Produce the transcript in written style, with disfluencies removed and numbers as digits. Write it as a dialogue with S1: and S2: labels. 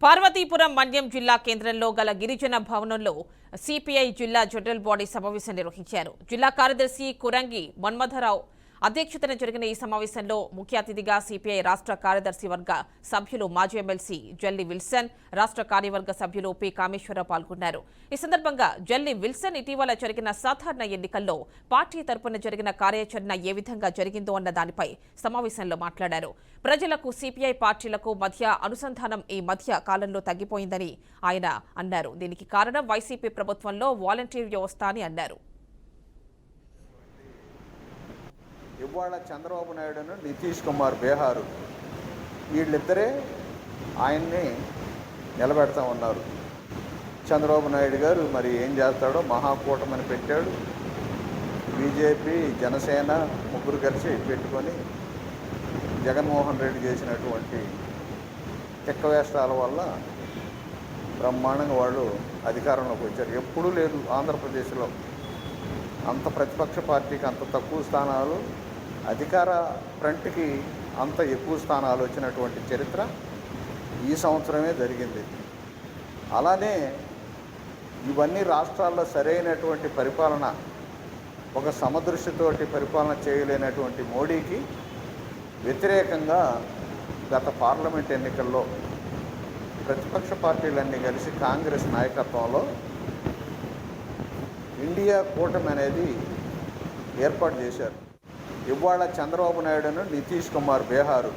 S1: పార్వతీపురం మన్యం జిల్లా కేంద్రంలో గల గిరిజన భవనంలో సిపిఐ జిల్లా జనరల్ బాడీ సమావేశం నిర్వహించారు. జిల్లా కార్యదర్శి కురంగి మన్మథరావు అధ్యక్షతన జరిగిన ఈ సమావేశంలో ముఖ్య అతిథిగా సిపిఐ రాష్ట్ర కార్యదర్శి వర్గ సభ్యులు మాజీ ఎమ్మెల్సీ జల్లి విల్సన్, రాష్ట్ర కార్యవర్గ సభ్యులు పి కామేశ్వరరావు పాల్గొన్నారు. ఈ సందర్భంగా జల్లి విల్సన్ ఇటీవల జరిగిన సాధారణ ఎన్నికల్లో పార్టీ తరపున జరిగిన కార్యాచరణ ఏ విధంగా జరిగిందో అన్న దానిపై సమావేశంలో మాట్లాడారు. ప్రజలకు సిపిఐ పార్టీలకు మధ్య అనుసంధానం ఈ మధ్య కాలంలో తగ్గిపోయిందని ఆయన అన్నారు. దీనికి కారణం వైసీపీ ప్రభుత్వంలో వాలంటీర్ వ్యవస్థ అని అన్నారు.
S2: ఇవాళ చంద్రబాబు నాయుడును నితీష్ కుమార్ బీహారు వీళ్ళిద్దరే ఆయన్ని నిలబెడతా ఉన్నారు. చంద్రబాబు నాయుడు గారు మరి ఏం చేస్తాడో మహాకూటమని పెట్టాడు. బీజేపీ జనసేన ముగ్గురు కలిసి పెట్టుకొని జగన్మోహన్ రెడ్డి చేసినటువంటి తిక్కవేష్టాల వల్ల బ్రహ్మాండంగా వాళ్ళు అధికారంలోకి వచ్చారు. ఎప్పుడూ లేదు ఆంధ్రప్రదేశ్లో అంత ప్రతిపక్ష పార్టీకి అంత తక్కువ స్థానాలు, అధికార ఫ్రంట్కి అంత ఎక్కువ స్థానాలు వచ్చినటువంటి చరిత్ర ఈ సంవత్సరమే జరిగింది. అలానే ఇవన్నీ రాష్ట్రాల్లో సరైనటువంటి పరిపాలన, ఒక సమదృష్టితోటి పరిపాలన చేయలేనటువంటి మోడీకి వ్యతిరేకంగా గత పార్లమెంట్ ఎన్నికల్లో ప్రతిపక్ష పార్టీలన్నీ కలిసి కాంగ్రెస్ నాయకత్వంలో ఇండియా కూటమి అనేది ఏర్పాటు చేశారు. ఇవాళ చంద్రబాబు నాయుడును నితీష్ కుమార్ బీహారు